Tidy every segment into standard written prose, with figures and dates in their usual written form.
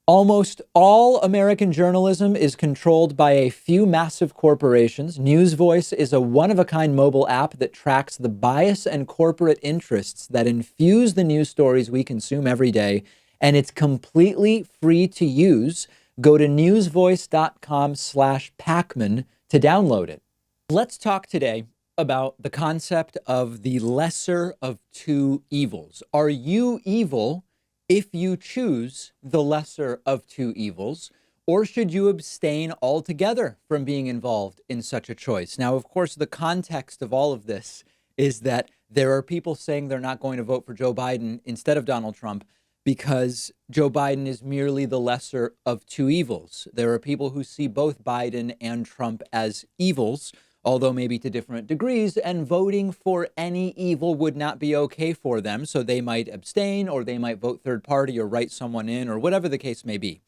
Almost all American journalism is controlled by a few massive corporations. News Voice is a one-of-a-kind mobile app that tracks the bias and corporate interests that infuse the news stories we consume every day, and it's completely free to use. Go to newsvoice.com/Pakman to download it. Let's talk today about the concept of the lesser of two evils. Are you evil if you choose the lesser of two evils, or should you abstain altogether from being involved in such a choice? Now, of course, the context of all of this is that there are people saying they're not going to vote for Joe Biden instead of Donald Trump because Joe Biden is merely the lesser of two evils. There are people who see both Biden and Trump as evils, although maybe to different degrees, and voting for any evil would not be okay for them. So they might abstain, or they might vote third party, or write someone in, or whatever the case may be.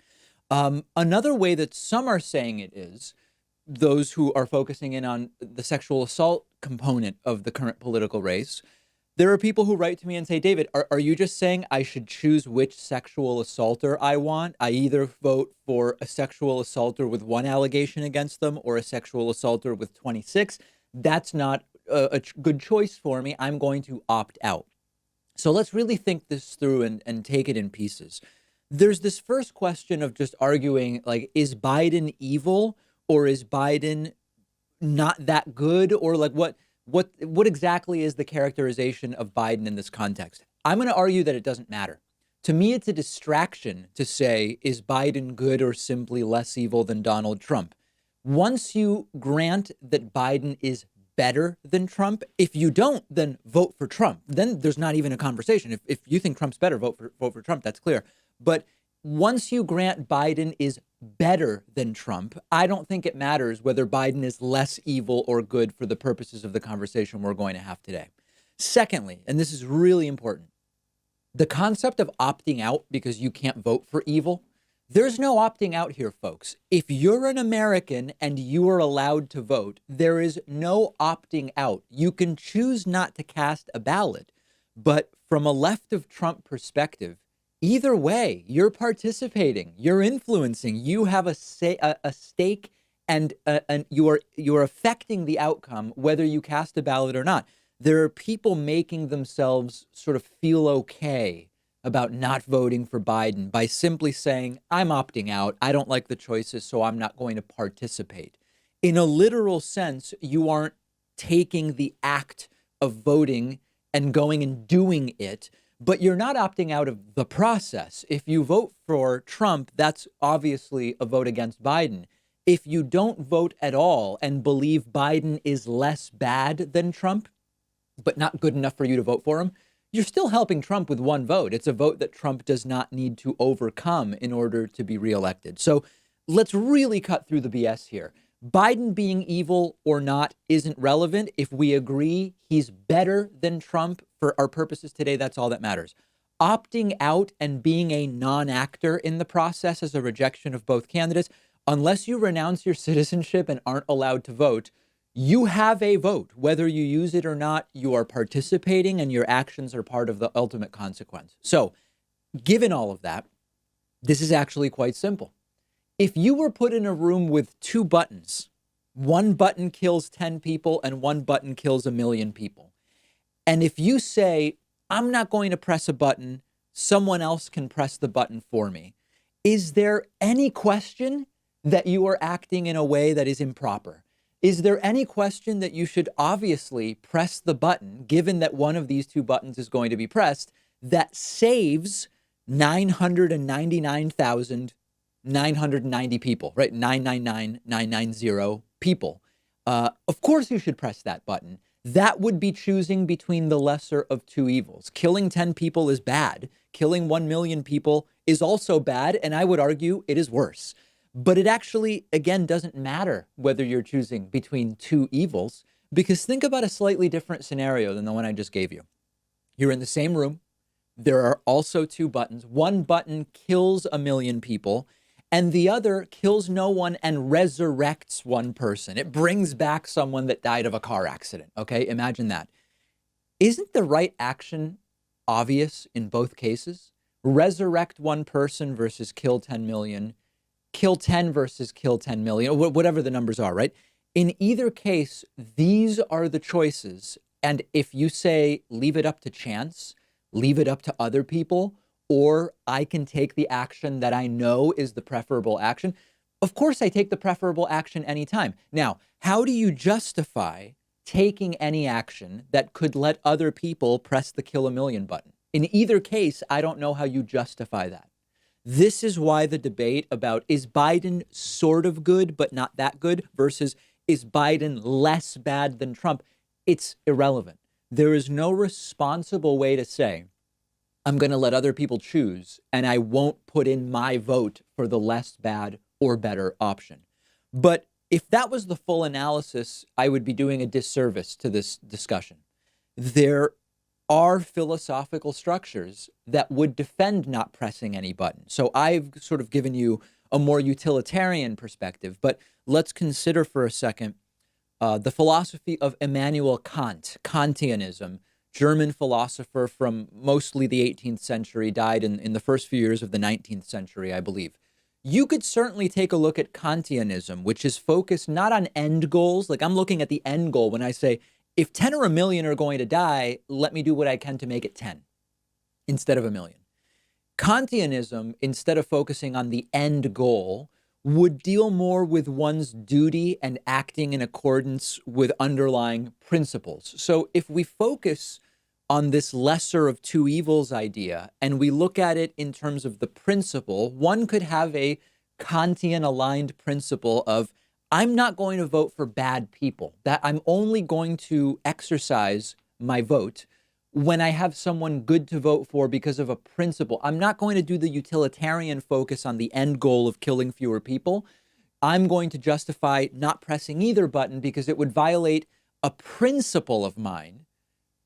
Another way that some are saying it is those who are focusing in on the sexual assault component of the current political race. There are people who write to me and say, David, are you just saying I should choose which sexual assaulter I want? I either vote for a sexual assaulter with one allegation against them or a sexual assaulter with 26. That's not a good choice for me. I'm going to opt out. So let's really think this through and take it in pieces. There's this first question of just arguing, like, is Biden evil, or is Biden not that good, or like what exactly is the characterization of Biden in this context? I'm going to argue that it doesn't matter. To me, it's a distraction to say, is Biden good or simply less evil than Donald Trump? Once you grant that Biden is better than Trump, if you don't, then vote for Trump. Then there's not even a conversation. If you think Trump's better, vote for Trump. That's clear. But once you grant Biden is better than Trump, I don't think it matters whether Biden is less evil or good for the purposes of the conversation we're going to have today. Secondly, and this is really important, the concept of opting out because you can't vote for evil. There's no opting out here, folks. If you're an American and you are allowed to vote, there is no opting out. You can choose not to cast a ballot, but from a left of Trump perspective, either way, you're participating, you're influencing, you have a stake, and you are affecting the outcome, whether you cast a ballot or not. There are people making themselves sort of feel okay about not voting for Biden by simply saying, I'm opting out. I don't like the choices, so I'm not going to participate. In a literal sense, you aren't taking the act of voting and going and doing it, but you're not opting out of the process. If you vote for Trump, that's obviously a vote against Biden. If you don't vote at all and believe Biden is less bad than Trump, but not good enough for you to vote for him, you're still helping Trump with one vote. It's a vote that Trump does not need to overcome in order to be reelected. So let's really cut through the BS here. Biden being evil or not isn't relevant. If we agree he's better than Trump for our purposes today, that's all that matters. Opting out and being a non-actor in the process is a rejection of both candidates. Unless you renounce your citizenship and aren't allowed to vote, you have a vote. Whether you use it or not, you are participating and your actions are part of the ultimate consequence. So, given all of that, this is actually quite simple. If you were put in a room with two buttons, one button kills 10 people and one button kills 1,000,000 people. And if you say, I'm not going to press a button, someone else can press the button for me, is there any question that you are acting in a way that is improper? Is there any question that you should obviously press the button, given that one of these two buttons is going to be pressed, that saves 999,990 people, right? 999,990 people. Of course you should press that button. That would be choosing between the lesser of two evils. Killing 10 people is bad. Killing 1,000,000 people is also bad, and I would argue it is worse. But it actually, again, doesn't matter whether you're choosing between two evils, because think about a slightly different scenario than the one I just gave you. You're in the same room. There are also two buttons. One button kills 1,000,000 people, and the other kills no one and resurrects one person. It brings back someone that died of a car accident. Okay, imagine that. Isn't the right action obvious in both cases? resurrect one person versus kill 10 million, kill 10 versus kill 10 million, or whatever the numbers are, right? In either case, these are the choices. And if you say, leave it up to chance, leave it up to other people, or I can take the action that I know is the preferable action, of course I take the preferable action anytime. Now, how do you justify taking any action that could let other people press the kill a million button? In either case, I don't know how you justify that. This is why the debate about is Biden sort of good, but not that good, versus is Biden less bad than Trump, it's irrelevant. There is no responsible way to say, I'm going to let other people choose, and I won't put in my vote for the less bad or better option. But if that was the full analysis, I would be doing a disservice to this discussion. There are philosophical structures that would defend not pressing any button. So I've sort of given you a more utilitarian perspective, but let's consider for a second the philosophy of Immanuel Kant, Kantianism, German philosopher from mostly the 18th century, died in the first few years of the 19th century, I believe. You could certainly take a look at Kantianism, which is focused not on end goals. Like I'm looking at the end goal when I say, if 10 or a million are going to die, let me do what I can to make it 10 instead of a million. Kantianism, instead of focusing on the end goal, would deal more with one's duty and acting in accordance with underlying principles. So if we focus on this lesser of two evils idea and we look at it in terms of the principle, one could have a Kantian aligned principle of I'm not going to vote for bad people, that I'm only going to exercise my vote when I have someone good to vote for because of a principle. I'm not going to do the utilitarian focus on the end goal of killing fewer people. I'm going to justify not pressing either button because it would violate a principle of mine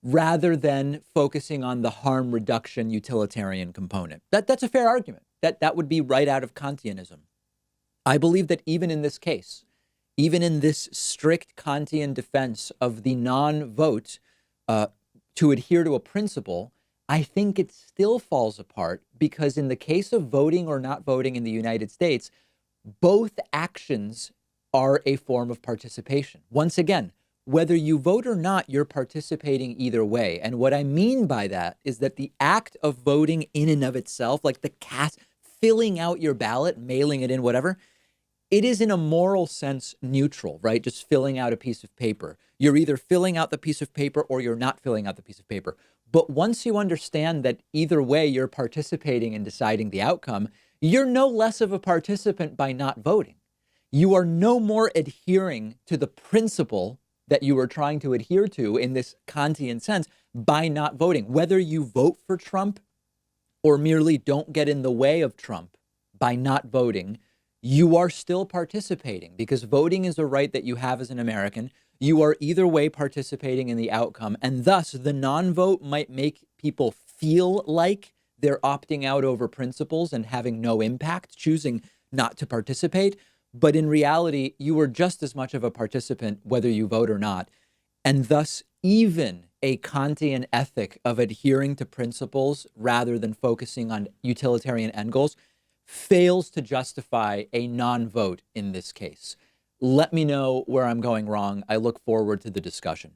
rather than focusing on the harm reduction utilitarian component. That's a fair argument. That would be right out of Kantianism. I believe that even in this case, even in this strict Kantian defense of the non-vote to adhere to a principle, I think it still falls apart because in the case of voting or not voting in the United States, both actions are a form of participation. Once again, whether you vote or not, you're participating either way. And what I mean by that is that the act of voting in and of itself, like the cast, filling out your ballot, mailing it in, whatever, it is in a moral sense neutral, right? Just filling out a piece of paper. You're either filling out the piece of paper or you're not filling out the piece of paper. But once you understand that either way you're participating in deciding the outcome, you're no less of a participant by not voting. You are no more adhering to the principle that you are trying to adhere to in this Kantian sense by not voting. Whether you vote for Trump or merely don't get in the way of Trump by not voting, you are still participating because voting is a right that you have as an American. You are either way participating in the outcome. And thus, the non-vote might make people feel like they're opting out over principles and having no impact, choosing not to participate. But in reality, you are just as much of a participant whether you vote or not. And thus, even a Kantian ethic of adhering to principles rather than focusing on utilitarian end goals fails to justify a non-vote in this case. Let me know where I'm going wrong. I look forward to the discussion.